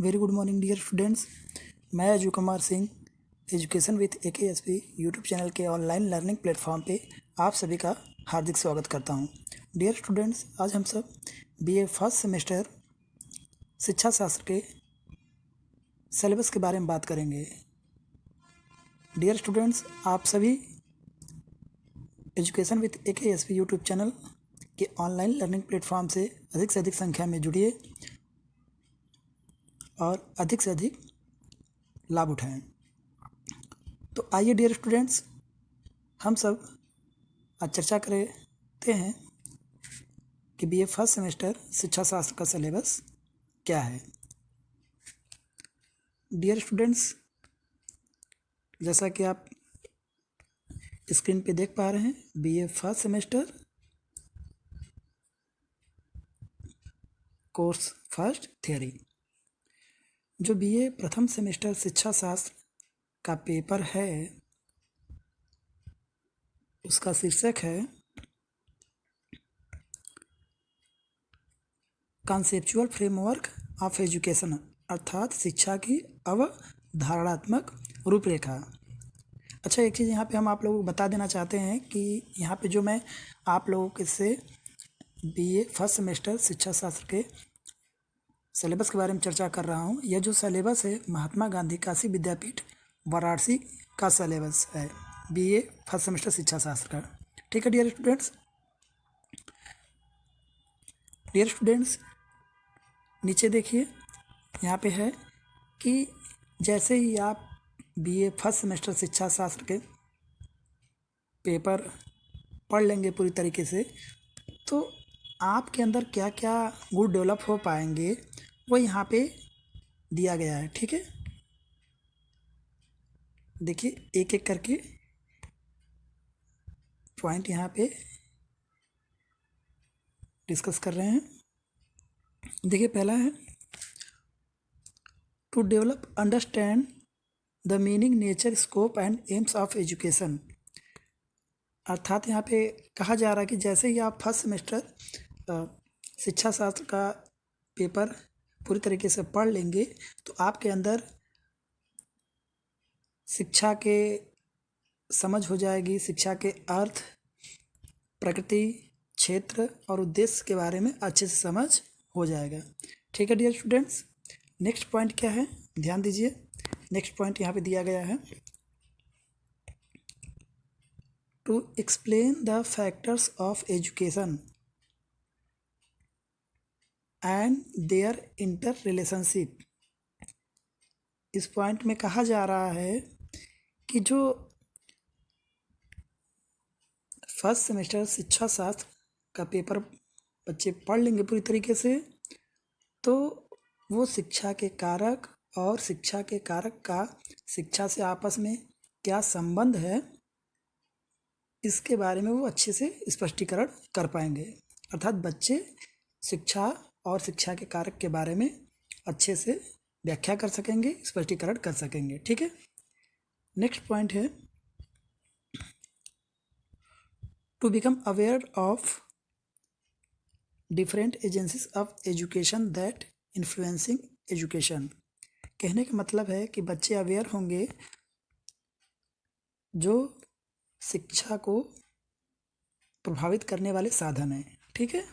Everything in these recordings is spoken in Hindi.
Very good morning dear students. मैं Ajay Kumar Singh education with AKSP YouTube channel के ऑनलाइन लर्निंग प्लेटफॉर्म पे आप सभी का हार्दिक स्वागत करता हूं। डियर स्टूडेंट्स, आज हम सब BA फर्स्ट सेमेस्टर शिक्षा शास्त्र के सिलेबस के बारे में बात करेंगे। डियर स्टूडेंट्स, आप सभी education with AKSP YouTube channel के ऑनलाइन लर्निंग प्लेटफॉर्म से अधिक संख्या में जुड़िए और अधिक से अधिक लाभ उठाएं। तो आइए डियर स्टूडेंट्स, हम सब आज चर्चा करते हैं कि BA फर्स्ट सेमेस्टर शिक्षा शास्त्र का सिलेबस क्या है। डियर स्टूडेंट्स, जैसा कि आप स्क्रीन पे देख पा रहे हैं, BA first semester course first theory, जो BA प्रथम सेमेस्टर शिक्षा शास्त्र का पेपर है, उसका शीर्षक है कॉन्सेप्चुअल फ्रेमवर्क ऑफ एजुकेशन, अर्थात शिक्षा की अवधारणात्मक रूपरेखा। अच्छा, एक चीज़ यहाँ पे हम आप लोगों को बता देना चाहते हैं कि यहाँ पे जो मैं आप लोगों के से BA फर्स्ट सेमेस्टर शिक्षा शास्त्र के सिलेबस के बारे में चर्चा कर रहा हूँ। यह जो सिलेबस है महात्मा गांधी काशी विद्यापीठ वाराणसी का सिलेबस है, BA फर्स्ट सेमेस्टर शिक्षा शास्त्र का। ठीक है डियर स्टूडेंट्स, नीचे देखिए, यहाँ पे है कि जैसे ही आप BA फर्स्ट सेमेस्टर शिक्षा शास्त्र के पेपर पढ़ लेंगे पूरी तरीके से, तो आपके अंदर क्या क्या गुण डेवलप हो पाएंगे वो यहाँ पे दिया गया है। ठीक है, देखिए एक एक करके पॉइंट यहाँ पे डिस्कस कर रहे हैं। देखिए, पहला है to develop understand the meaning, nature, scope and aims of education. अर्थात यहाँ पे कहा जा रहा है कि जैसे ही आप फर्स्ट सेमेस्टर शिक्षा शास्त्र का पेपर पूरी तरीके से पढ़ लेंगे तो आपके अंदर शिक्षा के समझ हो जाएगी, शिक्षा के अर्थ, प्रकृति, क्षेत्र और उद्देश्य के बारे में अच्छे से समझ हो जाएगा। ठीक है डियर स्टूडेंट्स, नेक्स्ट पॉइंट क्या है, ध्यान दीजिए। नेक्स्ट पॉइंट यहाँ पे दिया गया है to explain the factors of education and their interrelationship. इस पॉइंट में कहा जा रहा है कि जो फर्स्ट सेमेस्टर शिक्षा शास्त्र का पेपर बच्चे पढ़ लेंगे पूरी तरीके से, तो वो शिक्षा के कारक और शिक्षा के कारक का शिक्षा से आपस में क्या संबंध है, इसके बारे में वो अच्छे से स्पष्टीकरण कर पाएंगे। अर्थात बच्चे शिक्षा और शिक्षा के कारक के बारे में अच्छे से व्याख्या कर सकेंगे, स्पष्टीकरण कर सकेंगे। ठीक है, नेक्स्ट पॉइंट है to become aware of different agencies of education that influencing education. कहने का मतलब है कि बच्चे अवेयर होंगे जो शिक्षा को प्रभावित करने वाले साधन हैं। ठीक है,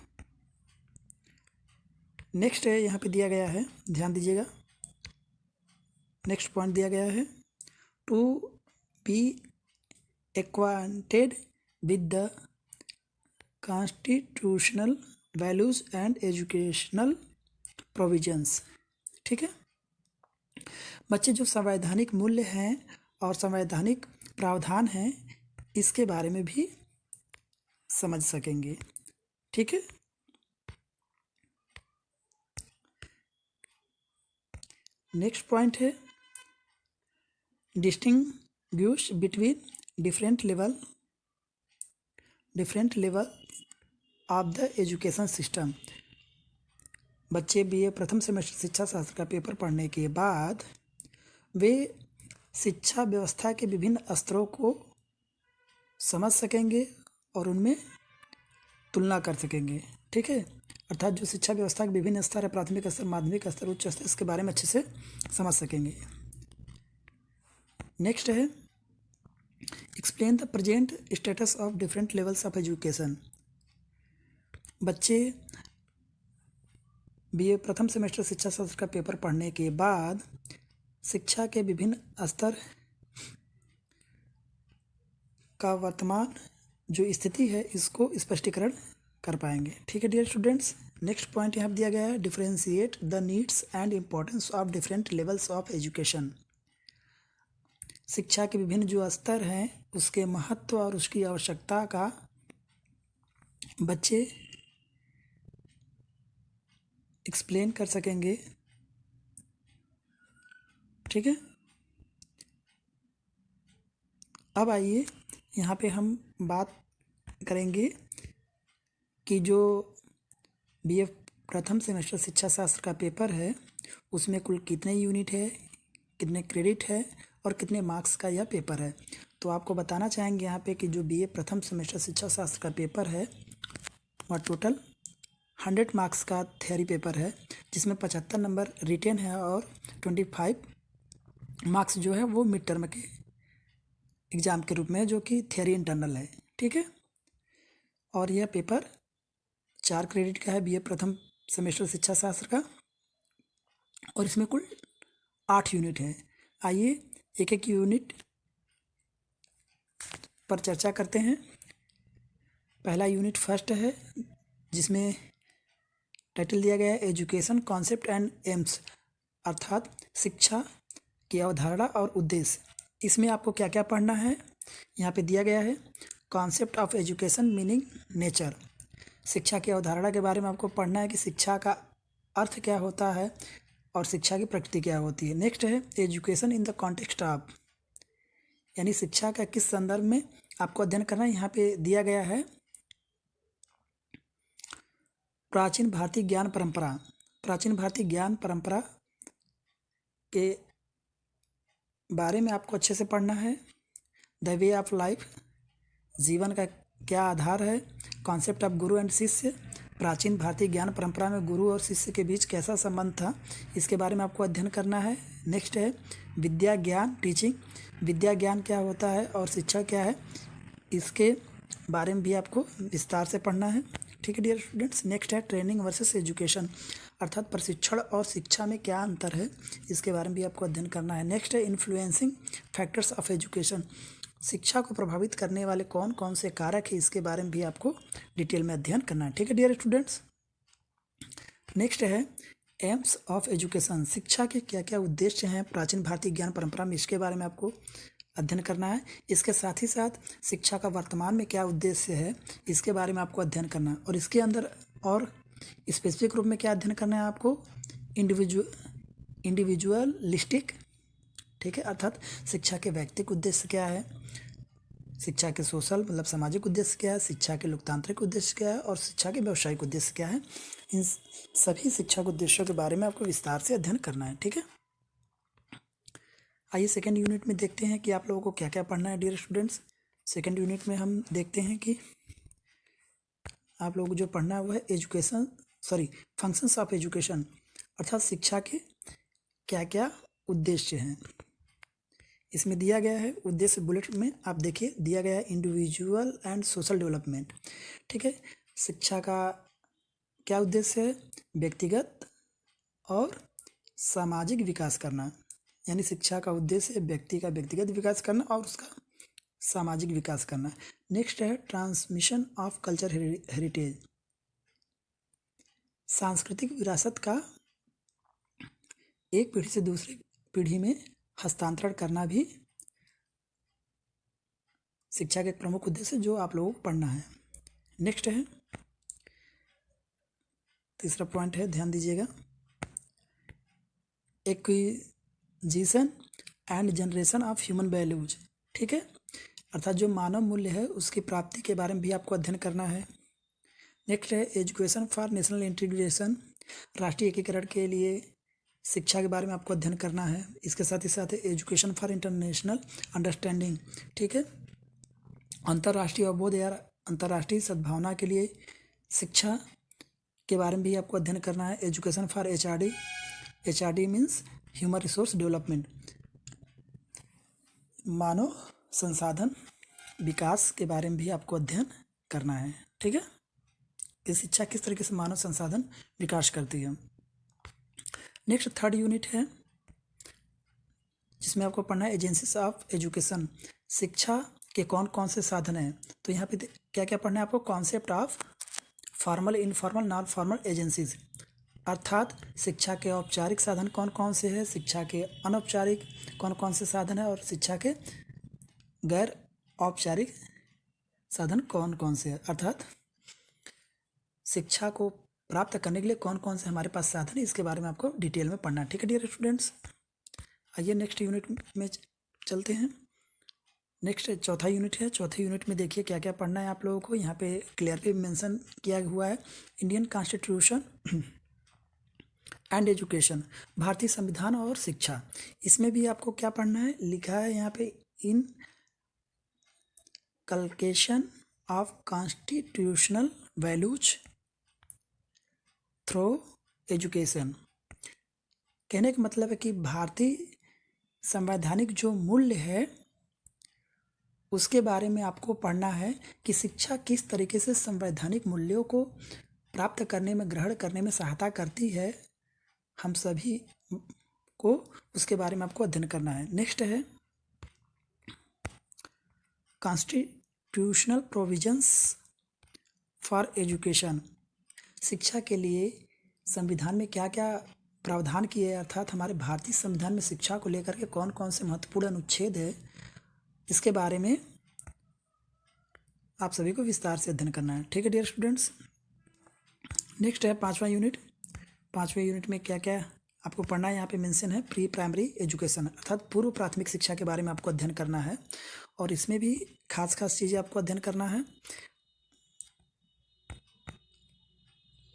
नेक्स्ट है यहाँ पे दिया गया है, ध्यान दीजिएगा। नेक्स्ट पॉइंट दिया गया है to be acquainted with the constitutional values and educational provisions. ठीक है, बच्चे जो संवैधानिक मूल्य हैं और संवैधानिक प्रावधान हैं, इसके बारे में भी समझ सकेंगे। ठीक है, नेक्स्ट पॉइंट है distinguish between different level of the education system. बच्चे BA प्रथम सेमेस्टर शिक्षा शास्त्र का पेपर पढ़ने के बाद वे शिक्षा व्यवस्था के विभिन्न स्तरों को समझ सकेंगे और उनमें तुलना कर सकेंगे। ठीक है, अर्थात जो शिक्षा व्यवस्था के विभिन्न स्तर है, प्राथमिक स्तर, माध्यमिक स्तर, उच्च स्तर, इसके बारे में अच्छे से समझ सकेंगे। नेक्स्ट है explain the present status of different levels of education. बच्चे बीए प्रथम सेमेस्टर शिक्षा शास्त्र का पेपर पढ़ने के बाद शिक्षा के विभिन्न स्तर का वर्तमान जो स्थिति है इसको स्पष्टीकरण कर पाएंगे। ठीक है डियर स्टूडेंट्स, नेक्स्ट पॉइंट यहाँ दिया गया है, differentiate the needs and importance of different levels of education. शिक्षा के विभिन्न जो स्तर हैं उसके महत्व और उसकी आवश्यकता का बच्चे एक्सप्लेन कर सकेंगे। ठीक है, अब आइए यहाँ पे हम बात करेंगे कि जो बीए प्रथम सेमेस्टर शिक्षा शास्त्र का पेपर है उसमें कुल कितने यूनिट है, कितने क्रेडिट है और कितने मार्क्स का यह पेपर है। तो आपको बताना चाहेंगे यहाँ पे कि जो बीए प्रथम सेमेस्टर शिक्षा शास्त्र का पेपर है वह टोटल 100 मार्क्स का थ्योरी पेपर है, जिसमें 75 नंबर रिटेन है और 25 मार्क्स जो है वो मिड टर्म के एग्ज़ाम के रूप में, जो कि थ्योरी इंटरनल है। ठीक है, और यह पेपर 4 क्रेडिट का है बीए प्रथम सेमेस्टर शिक्षा शास्त्र का, और इसमें कुल 8 यूनिट है। आइए एक एक यूनिट पर चर्चा करते हैं। पहला यूनिट फर्स्ट है, जिसमें टाइटल दिया गया है एजुकेशन कॉन्सेप्ट एंड एम्स, अर्थात शिक्षा की अवधारणा और उद्देश्य। इसमें आपको क्या क्या पढ़ना है यहाँ पे दिया गया है। Concept of education meaning nature, शिक्षा की अवधारणा के बारे में आपको पढ़ना है कि शिक्षा का अर्थ क्या होता है और शिक्षा की प्रकृति क्या होती है। नेक्स्ट है education in the context of, यानी शिक्षा का किस संदर्भ में आपको अध्ययन करना है। यहाँ पे दिया गया है प्राचीन भारतीय ज्ञान परंपरा, प्राचीन भारतीय ज्ञान परंपरा के बारे में आपको अच्छे से पढ़ना है। द वे ऑफ लाइफ, जीवन का क्या आधार है। कॉन्सेप्ट ऑफ गुरु एंड शिष्य, प्राचीन भारतीय ज्ञान परंपरा में गुरु और शिष्य के बीच कैसा संबंध था, इसके बारे में आपको अध्ययन करना है। नेक्स्ट है विद्या ज्ञान टीचिंग, विद्या ज्ञान क्या होता है और शिक्षा क्या है, इसके बारे में भी आपको विस्तार से पढ़ना है। ठीक है डियर स्टूडेंट्स, नेक्स्ट है ट्रेनिंग वर्सेस एजुकेशन, अर्थात प्रशिक्षण और शिक्षा में क्या अंतर है, इसके बारे में भी आपको अध्ययन करना है। नेक्स्ट है इन्फ्लुएंसिंग फैक्टर्स ऑफ एजुकेशन, शिक्षा को प्रभावित करने वाले कौन कौन से कारक हैं, इसके बारे में भी आपको डिटेल में अध्ययन करना है। ठीक है डियर स्टूडेंट्स, नेक्स्ट है एम्स ऑफ एजुकेशन, शिक्षा के क्या क्या उद्देश्य हैं प्राचीन भारतीय ज्ञान परंपरा में, इसके बारे में आपको अध्ययन करना है। इसके साथ ही साथ शिक्षा का वर्तमान में क्या उद्देश्य है, इसके बारे में आपको अध्ययन करना है। और इसके अंदर और स्पेसिफिक रूप में क्या अध्ययन करना है आपको, इंडिविजुअलिस्टिक, ठीक है, अर्थात शिक्षा के व्यक्तिगत उद्देश्य क्या है, शिक्षा के सोशल मतलब सामाजिक उद्देश्य क्या है, शिक्षा के लोकतांत्रिक उद्देश्य क्या है और शिक्षा के व्यावसायिक उद्देश्य क्या है। इन सभी शिक्षा के उद्देश्यों के बारे में आपको विस्तार से अध्ययन करना है। ठीक है, आइए सेकेंड यूनिट में देखते हैं कि आप लोगों को क्या क्या पढ़ना है डियर स्टूडेंट्स। सेकेंड यूनिट में हम देखते हैं कि आप लोगों को जो पढ़ना है वो है फंक्शंस ऑफ एजुकेशन, अर्थात शिक्षा के क्या क्या उद्देश्य हैं। इसमें दिया गया है उद्देश्य बुलेट में आप देखिए दिया गया है इंडिविजुअल एंड सोशल डेवलपमेंट। ठीक है, शिक्षा का क्या उद्देश्य है, व्यक्तिगत और सामाजिक विकास करना, यानी शिक्षा का उद्देश्य है व्यक्ति का व्यक्तिगत विकास करना और उसका सामाजिक विकास करना। नेक्स्ट है ट्रांसमिशन ऑफ कल्चर हेरिटेज, सांस्कृतिक विरासत का एक पीढ़ी से दूसरी पीढ़ी में हस्तांतरण करना भी शिक्षा का एक प्रमुख उद्देश्य जो आप लोगों को पढ़ना है। नेक्स्ट है तीसरा पॉइंट है, ध्यान दीजिएगा, acquisition and generation of human values. ठीक है, अर्थात जो मानव मूल्य है उसकी प्राप्ति के बारे में भी आपको अध्ययन करना है। नेक्स्ट है एजुकेशन फॉर नेशनल इंटीग्रेशन, राष्ट्रीय एकीकरण के लिए शिक्षा के बारे में आपको अध्ययन करना है। इसके साथ ही साथ एजुकेशन फॉर इंटरनेशनल अंडरस्टैंडिंग, ठीक है, अंतर्राष्ट्रीय अवबोध या अंतर्राष्ट्रीय सद्भावना के लिए शिक्षा के बारे में भी आपको अध्ययन करना है। Education for HRD, HRD means human resource development, मानव संसाधन विकास के बारे में भी आपको अध्ययन करना है। ठीक है, कि शिक्षा किस तरीके से मानव संसाधन विकास करती है। नेक्स्ट 3rd यूनिट है जिसमें आपको पढ़ना है एजेंसीज ऑफ एजुकेशन, शिक्षा के कौन कौन से साधन हैं। तो यहाँ पे क्या क्या पढ़ना है आपको, concept of formal, informal, non formal agencies, अर्थात शिक्षा के औपचारिक साधन कौन कौन से हैं, शिक्षा के अनौपचारिक कौन कौन से साधन हैं, और शिक्षा के गैर औपचारिक साधन कौन कौन से हैं, अर्थात शिक्षा को प्राप्त करने के लिए कौन कौन से हमारे पास साधन है, इसके बारे में आपको डिटेल में पढ़ना है। ठीक है डियर स्टूडेंट्स, आइए नेक्स्ट यूनिट में चलते हैं। नेक्स्ट 4था यूनिट है। 4थे यूनिट में देखिए क्या क्या पढ़ना है आप लोगों को। यहाँ पे क्लियरली मेंशन किया हुआ है इंडियन कॉन्स्टिट्यूशन एंड एजुकेशन, भारतीय संविधान और शिक्षा। इसमें भी आपको क्या पढ़ना है, लिखा है यहाँ पे in inculcation of constitutional values through education. कहने का मतलब है कि भारतीय संवैधानिक जो मूल्य है उसके बारे में आपको पढ़ना है कि शिक्षा किस तरीके से संवैधानिक मूल्यों को प्राप्त करने में, ग्रहण करने में सहायता करती है हम सभी को, उसके बारे में आपको अध्ययन करना है। नेक्स्ट है कॉन्स्टिट्यूशनल प्रोविजंस फॉर एजुकेशन, शिक्षा के लिए संविधान में क्या क्या प्रावधान किए, अर्थात हमारे भारतीय संविधान में शिक्षा को लेकर के कौन कौन से महत्वपूर्ण अनुच्छेद है, इसके बारे में आप सभी को विस्तार से अध्ययन करना है। ठीक है डियर स्टूडेंट्स, नेक्स्ट है 5वां यूनिट। 5वें यूनिट में क्या क्या आपको पढ़ना है, यहाँ पे मेंशन है प्री प्राइमरी एजुकेशन, अर्थात पूर्व प्राथमिक शिक्षा के बारे में आपको अध्ययन करना है। और इसमें भी खास खास चीज़ें आपको अध्ययन करना है।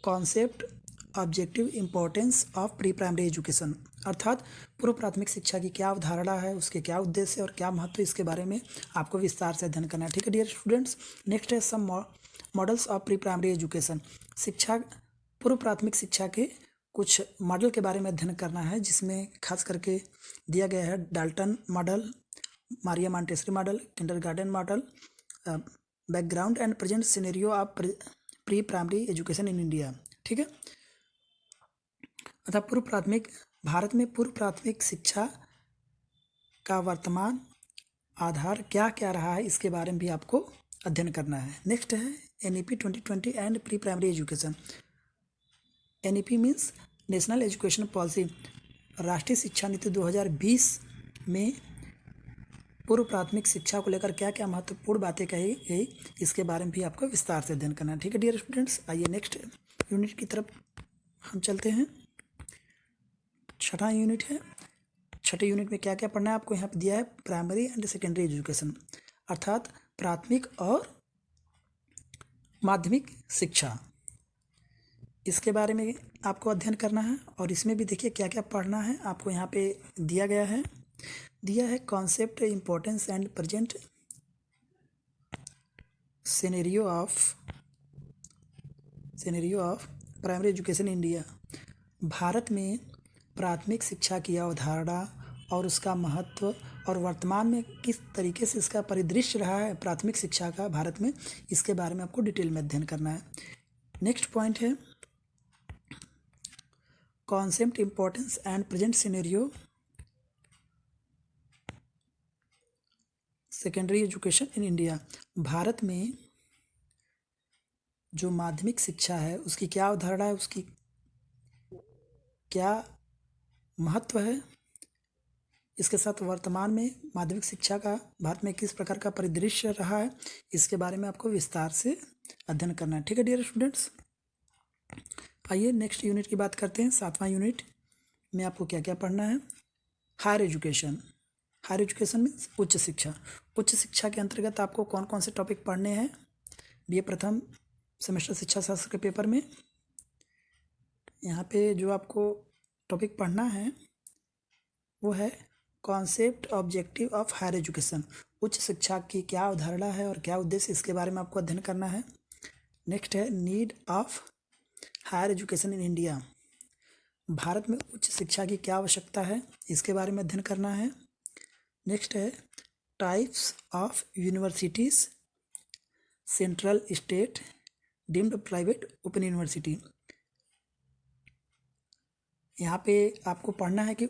Concept, objective, importance of pre primary education, अर्थात पूर्व प्राथमिक शिक्षा की क्या अवधारणा है, उसके क्या उद्देश्य और क्या महत्व, इसके बारे में आपको विस्तार से अध्ययन करना है। ठीक है डियर स्टूडेंट्स, नेक्स्ट है some models of pre primary education, शिक्षा, पूर्व प्राथमिक शिक्षा के कुछ मॉडल के बारे में अध्ययन करना है, जिसमें खास करके दिया गया है Dalton model, Maria Montessori model, kindergarten model, background and present scenario of pre primary education in India. ठीक है, अर्थात पूर्व प्राथमिक, भारत में पूर्व प्राथमिक शिक्षा का वर्तमान आधार क्या क्या रहा है, इसके बारे में भी आपको अध्ययन करना है। नेक्स्ट है NEP 2020 and pre primary education. NEP means national education policy, राष्ट्रीय शिक्षा नीति 2020 में पूर्व प्राथमिक शिक्षा को लेकर क्या क्या महत्वपूर्ण बातें कही गई, इसके बारे में भी आपको विस्तार से अध्ययन करना है। ठीक है डियर स्टूडेंट्स, आइए नेक्स्ट यूनिट की तरफ हम चलते हैं। 6वां यूनिट है। 6ठे यूनिट में क्या क्या पढ़ना है आपको, यहाँ पे दिया है प्राइमरी एंड सेकेंडरी एजुकेशन, अर्थात प्राथमिक और माध्यमिक शिक्षा, इसके बारे में आपको अध्ययन करना है। और इसमें भी देखिए क्या क्या पढ़ना है आपको, यहाँ पे दिया गया है, दिया है concept, importance and present scenario of primary education India, Bharat में प्राथमिक शिक्षा की अवधारणा और उसका महत्व और वर्तमान में किस तरीके से इसका परिदृश्य रहा है प्राथमिक शिक्षा का भारत में, इसके बारे में आपको डिटेल में अध्ययन करना है। नेक्स्ट पॉइंट है concept, importance and present scenario secondary education in India, Bharat में जो माध्यमिक शिक्षा है उसकी क्या अवधारणा है, उसकी क्या महत्व है, इसके साथ वर्तमान में माध्यमिक शिक्षा का भारत में किस प्रकार का परिदृश्य रहा है, इसके बारे में आपको विस्तार से अध्ययन करना है। ठीक है डियर स्टूडेंट्स, आइए नेक्स्ट यूनिट की बात करते हैं। 7वां यूनिट में आपको क्या क्या पढ़ना है, higher education. Higher education means उच्च शिक्षा। उच्च शिक्षा के अंतर्गत आपको कौन कौन से टॉपिक पढ़ने हैं, BA प्रथम सेमेस्टर शिक्षा शास्त्र के पेपर में यहाँ पे जो आपको टॉपिक पढ़ना है वो है concept, objective of higher education, उच्च शिक्षा की क्या अवधारणा है और क्या उद्देश्य, इसके बारे में आपको अध्ययन करना है। नेक्स्ट है need of higher education in India, Bharat में उच्च शिक्षा की क्या आवश्यकता है, इसके बारे में अध्ययन करना है। नेक्स्ट है types of universities, central, state, deemed private, open university. यहाँ पे आपको पढ़ना है कि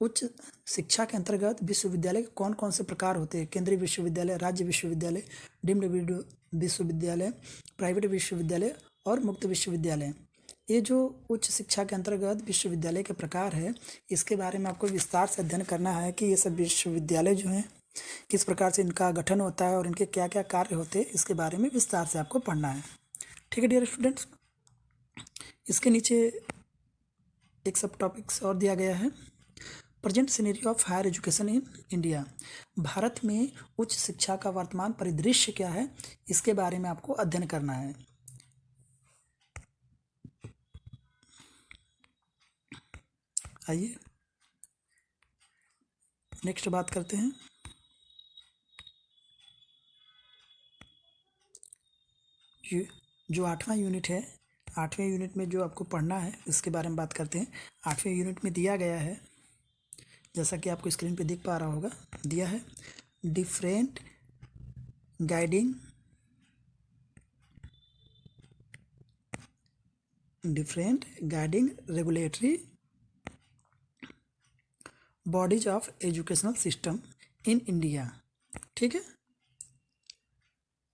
उच्च शिक्षा के अंतर्गत विश्वविद्यालय के कौन कौन से प्रकार होते हैं। केंद्रीय विश्वविद्यालय, राज्य विश्वविद्यालय, डीम्ड विश्वविद्यालय, प्राइवेट विश्वविद्यालय और मुक्त विश्वविद्यालय। ये जो उच्च शिक्षा के अंतर्गत विश्वविद्यालय के प्रकार है, इसके बारे में आपको विस्तार से अध्ययन करना है कि ये सब विश्वविद्यालय जो हैं किस प्रकार से इनका गठन होता है और इनके क्या क्या कार्य होते हैं, इसके बारे में विस्तार से आपको पढ़ना है। ठीक है डियर स्टूडेंट्स, इसके नीचे एक सब टॉपिक्स और दिया गया है। Present scenario of higher education in India, Bharat में उच्च शिक्षा का वर्तमान परिदृश्य क्या है, इसके बारे में आपको अध्ययन करना है। आइए नेक्स्ट बात करते हैं। जो 8वां यूनिट है, 8वें यूनिट में जो आपको पढ़ना है इसके बारे में बात करते हैं। 8वें यूनिट में दिया गया है, जैसा कि आपको स्क्रीन पे दिख पा रहा होगा, दिया है different guiding regulatory bodies of educational system in India. ठीक है,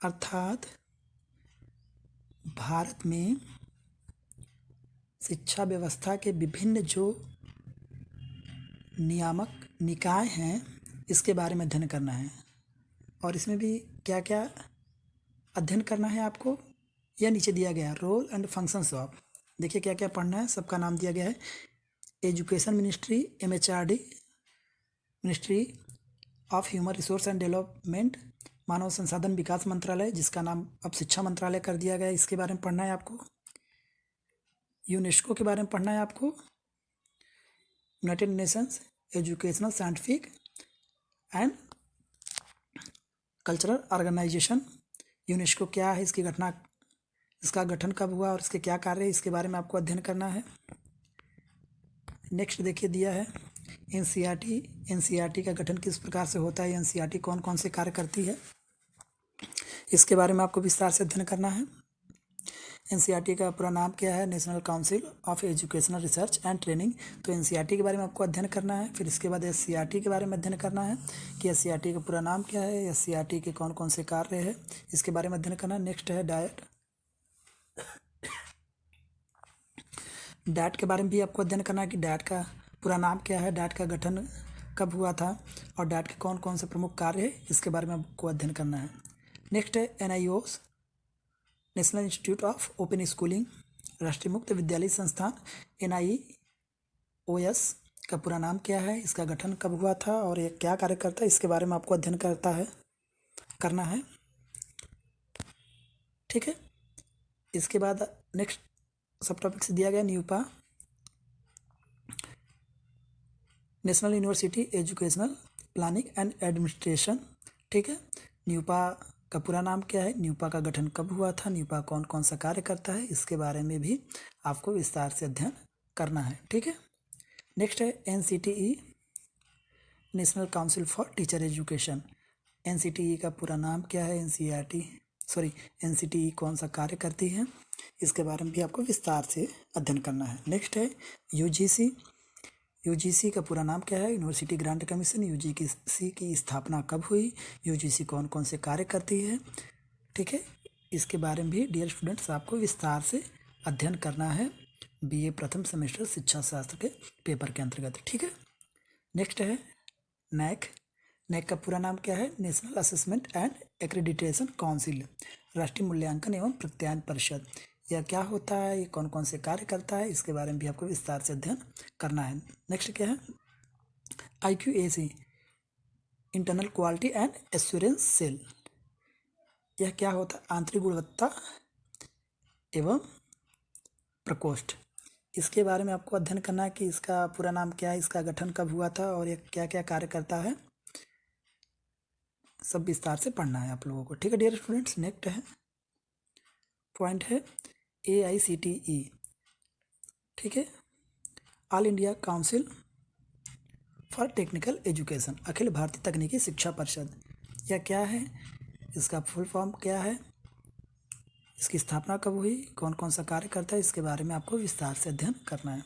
अर्थात भारत में शिक्षा व्यवस्था के विभिन्न जो नियामक निकाय हैं, इसके बारे में अध्ययन करना है। और इसमें भी क्या क्या अध्ययन करना है आपको, यह नीचे दिया गया है। रोल एंड फंक्शंस ऑफ, देखिए क्या क्या पढ़ना है, सबका नाम दिया गया है। Education ministry, MHRD, ministry of human resource and development, मानव संसाधन विकास मंत्रालय, जिसका नाम अब शिक्षा मंत्रालय कर दिया गया है, इसके बारे में पढ़ना है आपको। यूनेस्को के बारे में पढ़ना है आपको। United Nations educational, scientific and cultural organisation, UNESCO क्या है, इसकी घटना, इसका गठन कब हुआ और इसके क्या कार्य है, इसके बारे में आपको अध्ययन करना है। नेक्स्ट देखिए दिया है NCERT का गठन किस प्रकार से होता है, NCERT कौन कौन से कार्य करती है, इसके बारे में आपको विस्तार से अध्ययन करना है। NCERT का पूरा नाम क्या है, national council of educational research and training. तो NCERT के बारे में आपको अध्ययन करना है। फिर इसके बाद SCERT के बारे में अध्ययन करना है कि SCERT का पूरा नाम क्या है, SCERT के कौन कौन से कार्य है, इसके बारे में अध्ययन करना है। नेक्स्ट है डैट के बारे में भी आपको अध्ययन करना है कि डैट का पूरा नाम क्या है, डैट का गठन कब हुआ था और डैट के कौन कौन से प्रमुख कार्य है, इसके बारे में आपको अध्ययन करना है। नेक्स्ट है NIOS, national institute of open schooling, राष्ट्रीय मुक्त विद्यालय संस्थान। NIOS का पूरा नाम क्या है, इसका गठन कब हुआ था और ये क्या कार्य करता है, इसके बारे में आपको अध्ययन करना है। ठीक है, इसके बाद नेक्स्ट सब टॉपिक से दिया गया NUEPA, national university educational planning and administration. ठीक है, न्यूपा का पूरा नाम क्या है, न्यूपा का गठन कब हुआ था, न्यूपा कौन कौन सा कार्य करता है, इसके बारे में भी आपको विस्तार से अध्ययन करना है। ठीक है, नेक्स्ट है NCTE, national council for teacher education. NCTE का पूरा नाम क्या है, NCTE कौन सा कार्य करती है, इसके बारे में भी आपको विस्तार से अध्ययन करना है। नेक्स्ट है UGC का पूरा नाम क्या है, यूनिवर्सिटी ग्रांट कमीशन। UGC की स्थापना कब हुई, UGC कौन कौन से कार्य करती है। ठीक है, इसके बारे में भी डियर स्टूडेंट्स आपको विस्तार से अध्ययन करना है BA प्रथम सेमेस्टर शिक्षा शास्त्र के पेपर के अंतर्गत। ठीक है, नेक्स्ट है NAAC का पूरा नाम क्या है, national assessment and accreditation council, राष्ट्रीय मूल्यांकन एवं प्रत्यायन परिषद। यह क्या होता है, ये कौन कौन से कार्य करता है, इसके बारे में भी आपको विस्तार से अध्ययन करना है। नेक्स्ट क्या है IQAC, internal quality and assurance cell. यह क्या होता है, आंतरिक गुणवत्ता एवं प्रकोष्ठ। इसके बारे में आपको अध्ययन करना है कि इसका पूरा नाम क्या है, इसका गठन कब हुआ था और यह क्या क्या कार्य करता है, सब विस्तार से पढ़ना है आप लोगों को। ठीक है डियर स्टूडेंट्स, नेक्स्ट है पॉइंट है AICTE, ठीक है, all India council for technical education, अखिल भारतीय तकनीकी शिक्षा परिषद। यह क्या है, इसका फुल फॉर्म क्या है, इसकी स्थापना कब हुई, कौन कौन सा कार्य करता है, इसके बारे में आपको विस्तार से अध्ययन करना है।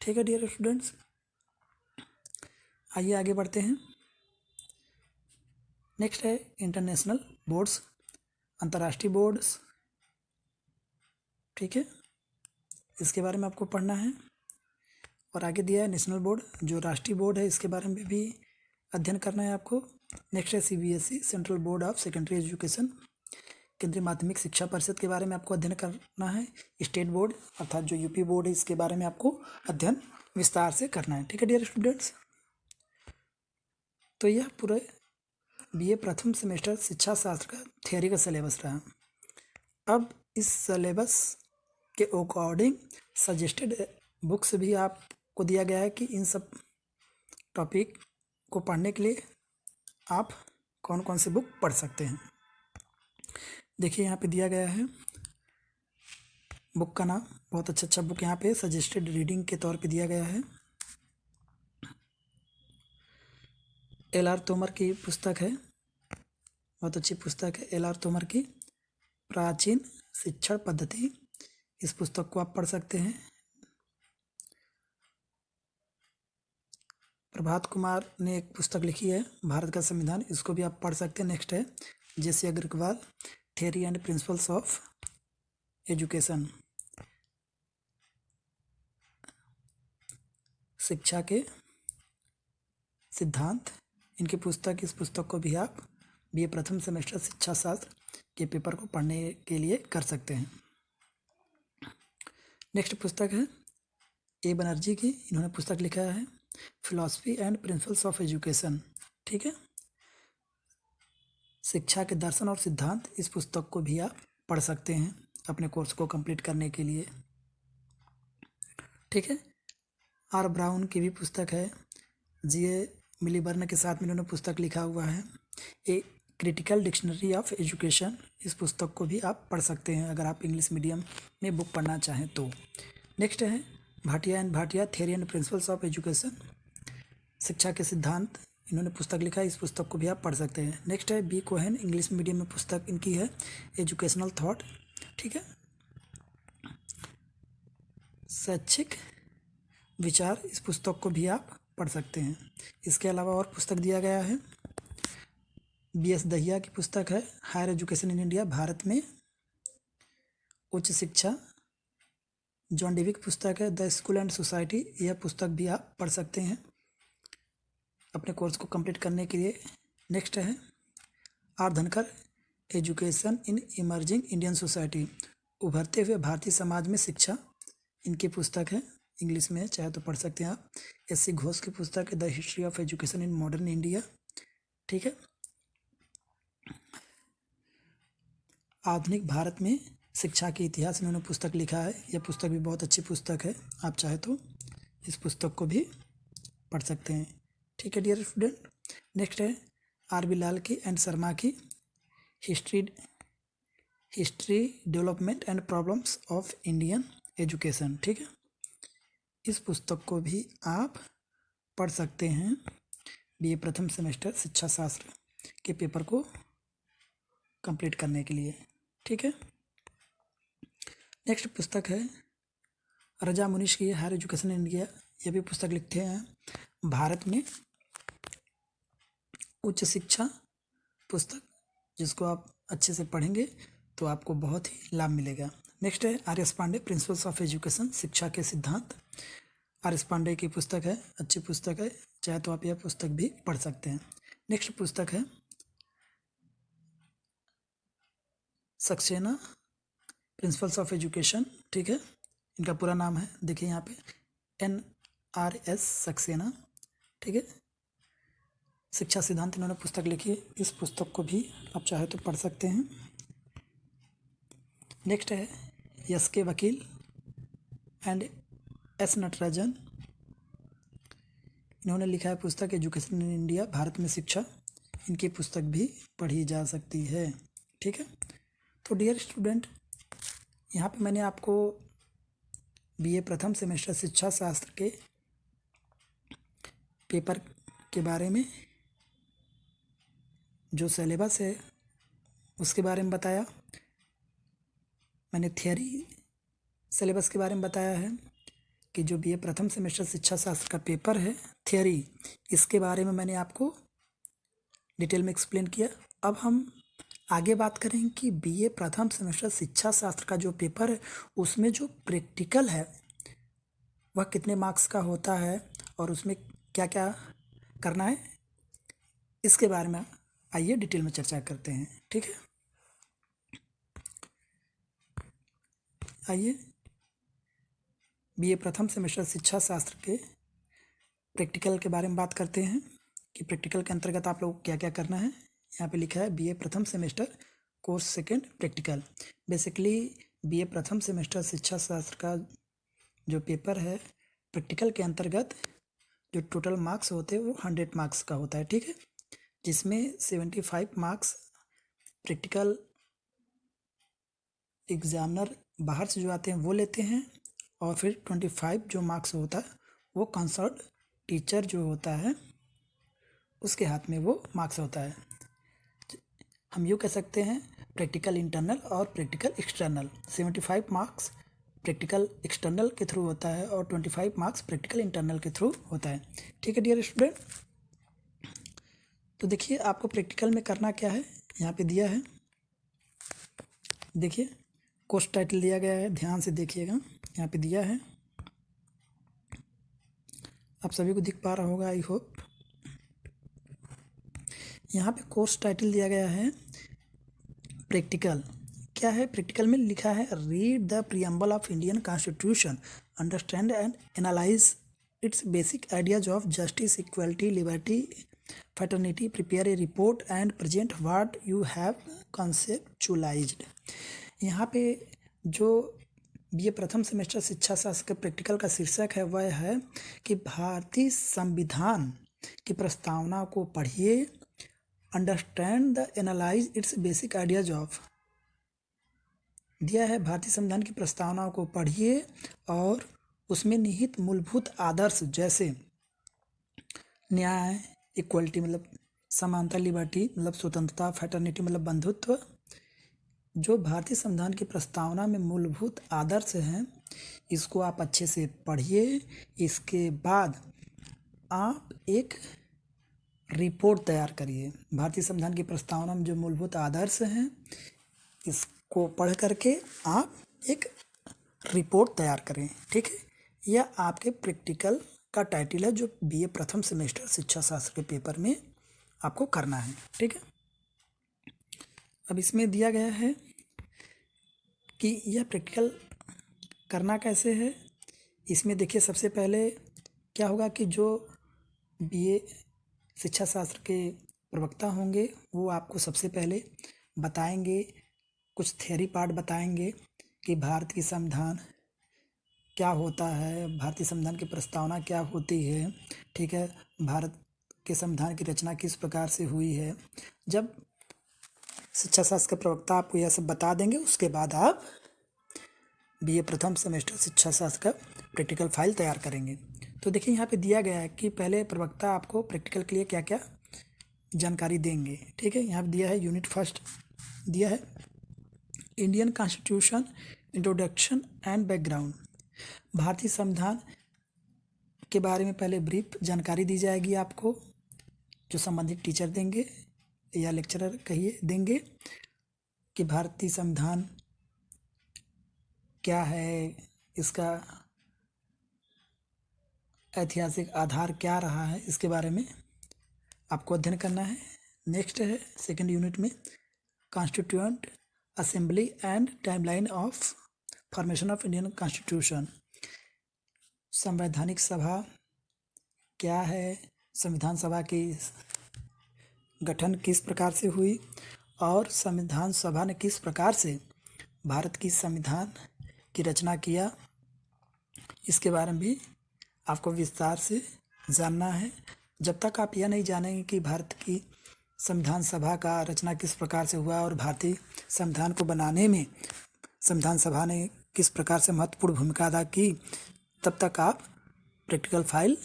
ठीक है डियर स्टूडेंट्स, आइए आगे बढ़ते हैं। नेक्स्ट है इंटरनेशनल बोर्ड्स, अंतर्राष्ट्रीय बोर्ड्स, ठीक है, इसके बारे में आपको पढ़ना है। और आगे दिया है नेशनल बोर्ड, जो राष्ट्रीय बोर्ड है, इसके बारे में भी अध्ययन करना है आपको। नेक्स्ट है CBSE, central board of secondary education, केंद्रीय माध्यमिक शिक्षा परिषद के बारे में आपको अध्ययन करना है। स्टेट बोर्ड अर्थात जो यूपी बोर्ड है, इसके बारे में आपको अध्ययन विस्तार से करना है। ठीक है डियर स्टूडेंट्स, तो यह पूरे BA प्रथम सेमेस्टर शिक्षा शास्त्र का थियोरी का सिलेबस रहा। अब इस सिलेबस के अकॉर्डिंग सजेस्टेड बुक्स भी आपको दिया गया है कि इन सब टॉपिक को पढ़ने के लिए आप कौन कौन से बुक पढ़ सकते हैं। देखिए यहाँ पे दिया गया है बुक का नाम, बहुत अच्छा बुक यहाँ पे सजेस्टेड रीडिंग के तौर पे दिया गया है। LR तोमर की पुस्तक है, बहुत अच्छी पुस्तक है LR तोमर की, प्राचीन शिक्षण पद्धति। इस पुस्तक को आप पढ़ सकते हैं। प्रभात कुमार ने एक पुस्तक लिखी है भारत का संविधान, इसको भी आप पढ़ सकते हैं। नेक्स्ट है JC Agarwal, theory and principles of education, शिक्षा के सिद्धांत, इनकी पुस्तक, इस पुस्तक को भी आप BA प्रथम सेमेस्टर शिक्षा शास्त्र के पेपर को पढ़ने के लिए कर सकते हैं। नेक्स्ट पुस्तक है A बनर्जी की, इन्होंने पुस्तक लिखा है philosophy and principles of education, ठीक है, शिक्षा के दर्शन और सिद्धांत। इस पुस्तक को भी आप पढ़ सकते हैं अपने कोर्स को कंप्लीट करने के लिए, ठीक है। R ब्राउन की भी पुस्तक है, GA मिलीबर्न के साथ में इन्होंने पुस्तक लिखा हुआ है a critical dictionary of education. इस पुस्तक को भी आप पढ़ सकते हैं अगर आप इंग्लिश मीडियम में बुक पढ़ना चाहें तो। नेक्स्ट है Bhatia and Bhatia, theory and principles of education, शिक्षा के सिद्धांत, इन्होंने पुस्तक लिखा है, इस पुस्तक को भी आप पढ़ सकते हैं। नेक्स्ट है B कोहेन, इंग्लिश मीडियम में पुस्तक इनकी है एजुकेशनल थॉट, ठीक है, शैक्षिक विचार, इस पुस्तक को भी आप पढ़ सकते हैं। इसके अलावा और पुस्तक दिया गया है BS दहिया की पुस्तक है higher education in India, Bharat में उच्च शिक्षा। जॉन डेवी की पुस्तक है द स्कूल एंड सोसाइटी, यह पुस्तक भी आप पढ़ सकते हैं अपने कोर्स को कंप्लीट करने के लिए। नेक्स्ट है R Dhankhar, education in emerging Indian society, उभरते हुए भारतीय समाज में शिक्षा, इनकी पुस्तक है, इंग्लिश में है, चाहे तो पढ़ सकते हैं आप। SC घोष की पुस्तक है the history of education in modern India, ठीक है, आधुनिक भारत में शिक्षा के इतिहास, इन्होंने पुस्तक लिखा है, यह पुस्तक भी बहुत अच्छी पुस्तक है, आप चाहे तो इस पुस्तक को भी पढ़ सकते हैं। ठीक है डियर स्टूडेंट, नेक्स्ट है RB लाल की एंड शर्मा की history development and problems of Indian education, ठीक है, इस पुस्तक को भी आप पढ़ सकते हैं BA प्रथम सेमेस्टर शिक्षा शास्त्र के पेपर को कंप्लीट करने के लिए, ठीक है। नेक्स्ट पुस्तक है रजा मुनीश की हायर एजुकेशन इन इंडिया, यह भी पुस्तक लिखते हैं भारत में उच्च शिक्षा पुस्तक, जिसको आप अच्छे से पढ़ेंगे तो आपको बहुत ही लाभ मिलेगा। नेक्स्ट है RS Pandey, principles of education, शिक्षा के सिद्धांत, RS पांडे की पुस्तक है, अच्छी पुस्तक है, चाहे तो आप यह पुस्तक भी पढ़ सकते हैं। नेक्स्ट पुस्तक है सक्सेना, प्रिंसिपल्स ऑफ एजुकेशन, ठीक है, इनका पूरा नाम है, देखिए यहाँ पे NRS सक्सेना, ठीक है, शिक्षा सिद्धांत, इन्होंने पुस्तक लिखी है, इस पुस्तक को भी आप चाहे तो पढ़ सकते हैं। नेक्स्ट है SK वकील एंड S नटराजन, इन्होंने लिखा है पुस्तक एजुकेशन इन इंडिया, भारत में शिक्षा, इनकी पुस्तक भी पढ़ी जा सकती है, ठीक है। तो डियर स्टूडेंट, यहाँ पे मैंने आपको बीए प्रथम सेमेस्टर शिक्षा शास्त्र के पेपर के बारे में जो सिलेबस है उसके बारे में बताया। मैंने थियरी सिलेबस के बारे में बताया है कि जो बीए प्रथम सेमेस्टर शिक्षा शास्त्र का पेपर है थियरी, इसके बारे में मैंने आपको डिटेल में एक्सप्लेन किया। अब हम आगे बात करें कि बीए प्रथम सेमेस्टर शिक्षा शास्त्र का जो पेपर है उसमें जो प्रैक्टिकल है वह कितने मार्क्स का होता है और उसमें क्या क्या करना है, इसके बारे में आइए डिटेल में चर्चा करते हैं। ठीक है, आइए बीए प्रथम सेमेस्टर शिक्षा शास्त्र के प्रैक्टिकल के बारे में बात करते हैं कि प्रैक्टिकल के अंतर्गत आप लोग को क्या क्या करना है। यहाँ पे लिखा है बीए प्रथम semester course second practical. Basically BA प्रथम सेमेस्टर शिक्षा शास्त्र का जो पेपर है प्रैक्टिकल के अंतर्गत जो टोटल मार्क्स होते हैं वो 100 मार्क्स का होता है। ठीक है, जिसमें 75 मार्क्स प्रैक्टिकल एग्जामिनर बाहर से जो आते हैं वो लेते हैं और फिर 25 जो मार्क्स होता है वो कंसर्न टीचर जो होता है उसके हाथ में वो मार्क्स होता है। हम यूँ कह सकते हैं प्रैक्टिकल इंटरनल और practical external. 75 marks practical external के थ्रू होता है और 25 मार्क्स प्रैक्टिकल इंटरनल के थ्रू होता है। ठीक है डियर स्टूडेंट, तो देखिए आपको प्रैक्टिकल में करना क्या है, यहाँ पे दिया है, देखिए कोर्स टाइटल दिया गया है, ध्यान से देखिएगा, यहाँ पे दिया है, आप सभी को दिख पा रहा होगा आई होप। यहाँ पे कोर्स टाइटल दिया गया है प्रैक्टिकल। क्या है प्रैक्टिकल में लिखा है read the preamble of Indian constitution, understand and analyse its basic ideas of justice, equality, liberty, fraternity, prepare a report and present what you have conceptualised. यहाँ पे जो बीए प्रथम सेमेस्टर शिक्षा शास्त्र के प्रैक्टिकल का शीर्षक है वह है कि भारतीय संविधान की प्रस्तावना को पढ़िए, understand the analyse its basic ideas of, दिया है भारतीय संविधान की प्रस्तावना को पढ़िए और उसमें निहित मूलभूत आदर्श जैसे न्याय, इक्वलिटी मतलब समानता, लिबर्टी मतलब स्वतंत्रता, फ्रेटर्निटी मतलब बंधुत्व, जो भारतीय संविधान की प्रस्तावना में मूलभूत आदर्श हैं इसको आप अच्छे से पढ़िए। इसके बाद आप एक रिपोर्ट तैयार करिए। भारतीय संविधान की प्रस्तावना में जो मूलभूत आदर्श हैं इसको पढ़ करके आप एक रिपोर्ट तैयार करें। ठीक है, यह आपके प्रैक्टिकल का टाइटल है जो बीए प्रथम सेमेस्टर शिक्षा शास्त्र के पेपर में आपको करना है। ठीक है, अब इसमें दिया गया है कि यह प्रैक्टिकल करना कैसे है। इसमें देखिए सबसे पहले क्या होगा कि जो बीए शिक्षा शास्त्र के प्रवक्ता होंगे वो आपको सबसे पहले बताएंगे, कुछ थ्योरी पार्ट बताएंगे कि भारत की संविधान क्या होता है, भारतीय संविधान की प्रस्तावना क्या होती है। ठीक है, भारत के संविधान की रचना किस प्रकार से हुई है। जब शिक्षा शास्त्र के प्रवक्ता आपको यह सब बता देंगे उसके बाद आप बीए प्रथम सेमेस्टर शिक्षा शास्त्र का प्रैक्टिकल फाइल तैयार करेंगे। तो देखिए यहाँ पे दिया गया है कि पहले प्रवक्ता आपको प्रैक्टिकल के लिए क्या क्या जानकारी देंगे। ठीक है, यहाँ पे दिया है यूनिट फर्स्ट दिया है Indian constitution introduction and background. भारतीय संविधान के बारे में पहले ब्रीफ जानकारी दी जाएगी आपको, जो संबंधित टीचर देंगे या लेक्चरर कहिए देंगे कि भारतीय संविधान क्या है, इसका ऐतिहासिक आधार क्या रहा है, इसके बारे में आपको अध्ययन करना है। नेक्स्ट है सेकंड यूनिट में constituent assembly and timeline of formation of Indian constitution. संवैधानिक सभा क्या है, संविधान सभा की गठन किस प्रकार से हुई और संविधान सभा ने किस प्रकार से भारत की संविधान की रचना किया, इसके बारे में भी आपको विस्तार से जानना है। जब तक आप यह नहीं जानेंगे कि भारत की संविधान सभा का रचना किस प्रकार से हुआ और भारतीय संविधान को बनाने में संविधान सभा ने किस प्रकार से महत्वपूर्ण भूमिका अदा की, तब तक आप प्रैक्टिकल फाइल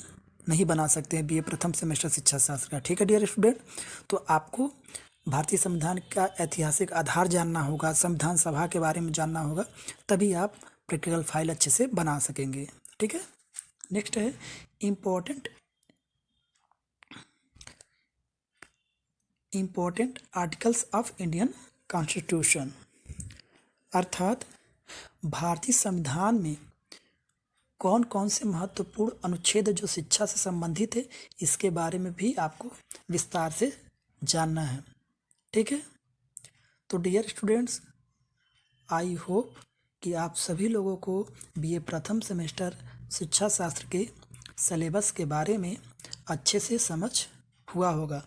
नहीं बना सकते हैं बीए प्रथम सेमेस्टर शिक्षा शास्त्र का। ठीक है डियर स्टूडेंट, तो आपको भारतीय संविधान का ऐतिहासिक आधार जानना होगा, संविधान सभा के बारे में जानना होगा, तभी आप प्रैक्टिकल फाइल अच्छे से बना सकेंगे। ठीक है, नेक्स्ट है important articles of Indian constitution, अर्थात भारतीय संविधान में कौन कौन से महत्वपूर्ण अनुच्छेद जो शिक्षा से संबंधित है, इसके बारे में भी आपको विस्तार से जानना है। ठीक है, तो डियर स्टूडेंट्स, आई होप कि आप सभी लोगों को बीए प्रथम सेमेस्टर शिक्षा शास्त्र के सिलेबस के बारे में अच्छे से समझ हुआ होगा।